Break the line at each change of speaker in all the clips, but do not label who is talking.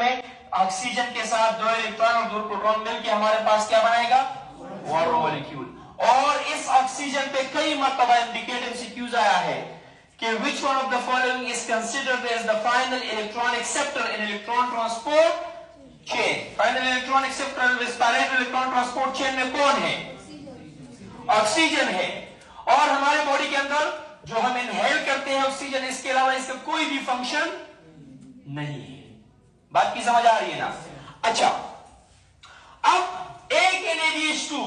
Oxygen के साथ 2 electron और 2 प्रोटॉन मिलकर हमारे पास क्या बनाएगा, वाटर मॉलिक्यूल। और इस ऑक्सीजन पे कई मरतबा इंडिकेट एमसीक्यूज आया है कि which one of the following is considered as the final electron acceptor in electron transport chain। Final electron acceptor इस पैरेलल इलेक्ट्रॉन ट्रांसपोर्ट चेन में कौन है, ऑक्सीजन है। और हमारे बॉडी के अंदर जो हम इनहेल करते हैं ऑक्सीजन, इसके अलावा इसका कोई भी फंक्शन नहीं है। बात की समझ आ रही है ना। अच्छा, अब एक NaDH2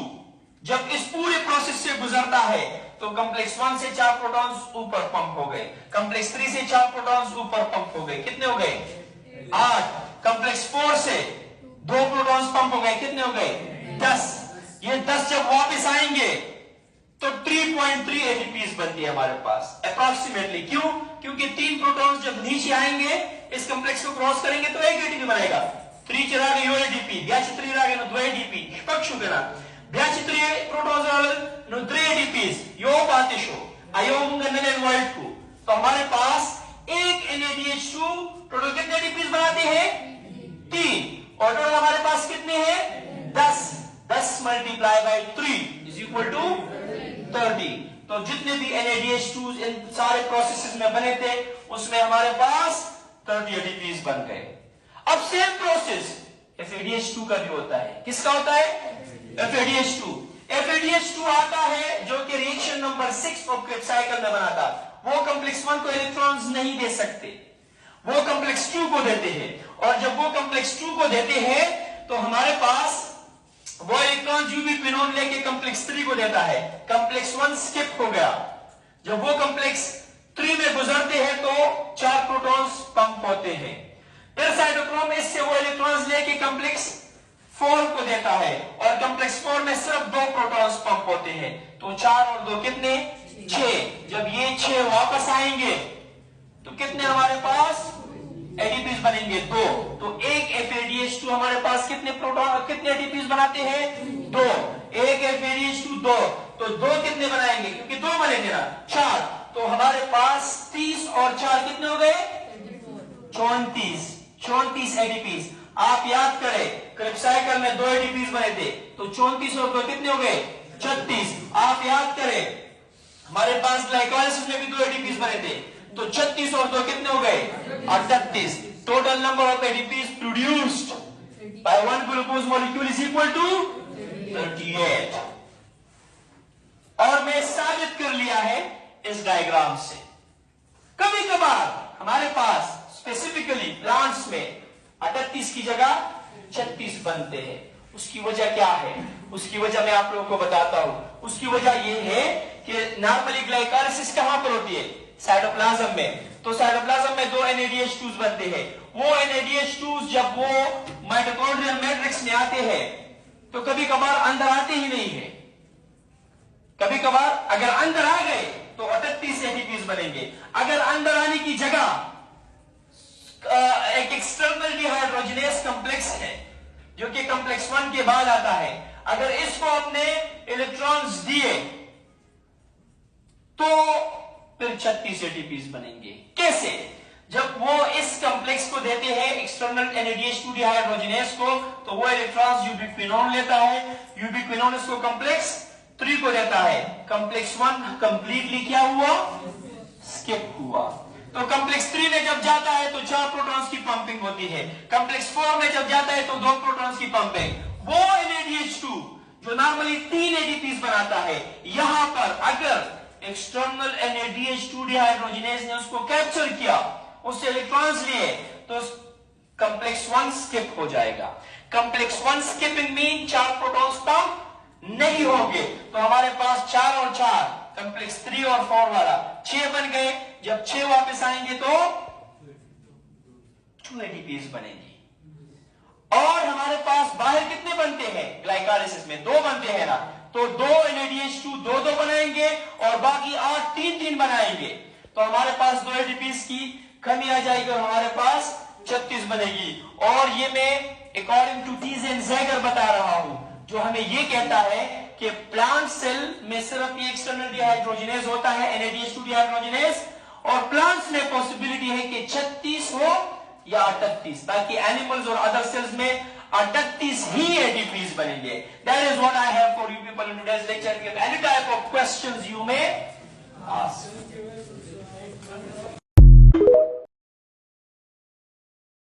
जब इस पूरे प्रोसेस से गुजरता है तो कॉम्प्लेक्स 1 से 4 प्रोटॉन्स ऊपर पंप हो गए, कॉम्प्लेक्स 3 से 4 प्रोटॉन्स ऊपर पंप हो गए, कितने हो गए 8। कॉम्प्लेक्स 4 से 2 प्रोटॉन्स पंप हो गए, कितने हो गए 10। ये 10 जब वापस आएंगे तो 3.3 ATPs बनती है हमारे पास अप्रोक्सीमेटली। क्यों? क्योंकि 3 प्रोटॉन्स जब नीचे आएंगे इस कॉम्प्लेक्स को क्रॉस करेंगे तो 1 ATP बनेगा। 3 चला गए 2 ATP, 3 रागे 2 ATP पक्षुगना 3 प्रोटॉन्स 3 ATPs यो पातिशो आयो मुंगनने वर्ल्ड को। तो हमारे पास एक NaDH2 टोटल कितने ATPs बनाते हैं 3, और टोटल हमारे पास कितने हैं 10। 10 multiply by 3 is equal to 30। तो जितने भी NaDH2 इन सारे प्रोसेसेस में बने थे उसमें हमारे पास 30 ATPs बन गए। अब सेम प्रोसेस FADH2 का भी होता है। किसका होता है FADH2। FADH2 आता है जो कि reaction number 6 of cribs cycle में बनाता। वो कॉम्प्लेक्स 1 को इलेक्ट्रॉन्स नहीं दे सकते, वो कॉम्प्लेक्स 2 को देते हैं। और जब वो कॉम्प्लेक्स 2 को देते हैं तो हमारे पास वो इलेक्ट्रॉन यूबीक्विनोन लेके कॉम्प्लेक्स 3 को देता है। कॉम्प्लेक्स 1 स्किप हो गया। जब वो कॉम्प्लेक्स 3 में गुजरते हैं तो 4 प्रोटॉन्स पंप होते हैं। फिर साइटोक्रोम इससे वो इलेक्ट्रॉन्स लेके कॉम्प्लेक्स 4 को देता है और कॉम्प्लेक्स 4 में सिर्फ 2 प्रोटॉन्स पंप होते हैं। तो 4 और 2 कितने 6। जब ये 6 वापस आएंगे तो कितने हमारे पास ATPs बनेंगे 2। तो एक FADH2 हमारे पास कितने प्रोटॉन कितने ATPs बनाते हैं 2। एक FADH2 2, तो 2 कितने बनाएंगे क्योंकि 2 बनेंगे ना 4। तो हमारे पास 30 और 4 कितने हो गए 34 ATPs। आप याद करें क्रिब्स साइकिल में 2 ATPs बने थे तो 34 और 2 कितने हो गए 36। आप याद करें हमारे पास ग्लाइकोलाइसिस में भी 2 ATPs बने थे तो 36 और 2 कितने हो गए 38। Total number of ATPs produced by one glucose molecule is equal to 38। और मैं साबित कर लिया है इस डायग्राम से। कभी कभार हमारे पास स्पेसिफिकली प्लांट्स में 38 की जगह 36 बनते हैं। उसकी वजह क्या है, उसकी वजह मैं आप लोगों को बताता हूं। उसकी वजह यह है कि नॉर्मली ग्लाइकोलाइसिस कहां पर होती है साइटोप्लाज्म में। तो साइटोप्लाज्म में 2 NaDH2 बनते हैं। वो NaDH2 जब वो माइटोकॉन्ड्रियल मैट्रिक्स में आते हैं तो कभी कभार अंदर आते ही नहीं है। कभी कभार अगर अंदर आ गए तो 38 ATPs बनेंगे। अगर अंदर आने की जगह एक एक्सटर्नल डिहाइड्रोजनेस कॉम्प्लेक्स है जो कि कॉम्प्लेक्स 1 के बाद आता है, अगर इसको अपने इलेक्ट्रॉन्स दिए तो फिर 36 ATPs बनेंगे। कैसे? जब वो इस कॉम्प्लेक्स को देते हैं एक्सटर्नल NaDH2 डिहाइड्रोजनेस को तो वो इलेक्ट्रॉन्स यूबीक्विनोन लेता है। यूबीक्विनोन इसको कॉम्प्लेक्स 3 को देता है। कॉम्प्लेक्स 1 कंप्लीटली क्या हुआ स्किप हुआ। तो कॉम्प्लेक्स 3 में जब जाता है तो 4 प्रोटॉन्स की पंपिंग होती है। कॉम्प्लेक्स 4 में जब जाता है तो 2 प्रोटॉन्स की पंपिंग। वो NaDH2 जो नॉर्मली 3 ATPs बनाता है, यहां पर अगर एक्सटर्नल NaDH2 डिहाइड्रोजनेस ने उसको कैप्चर किया, उससे इलेक्ट्रॉन्स लिए, तो कॉम्प्लेक्स 1 स्किप हो जाएगा। Complex 1 skipping mean 4 protons pump नहीं होंगे। तो हमारे पास 4 और 4 कॉम्प्लेक्स 3 और 4 वाला 6 बन गए। जब 6 वापस आएंगे तो 2 ATPs बनेंगे। और हमारे पास बाहर कितने बनते हैं ग्लाइकोलाइसिस में 2 बनते हैं ना, तो 2 NaDH2 2 बनाएंगे और बाकी 8 3 बनाएंगे। तो हमारे पास 2 ATPs की कमी आ जाएगी और हमारे पास 36 बनेगी। और ये मैं अकॉर्डिंग टू टीजेंजैगर बता रहा हूं जो हमें ये कहता है कि प्लांट सेल में सिर्फ ये एक्सटर्नल डिहाइड्रोजनेस होता है NaDH2 डिहाइड्रोजनेस, और प्लांट्स में पॉसिबिलिटी है कि 36 हो या 38, ताकि एनिमल्स और अदर सेल्स में 38 ही एटीपीज बनेंगे। That is what I have for you people in today's lecture. Any type of questions you may ask.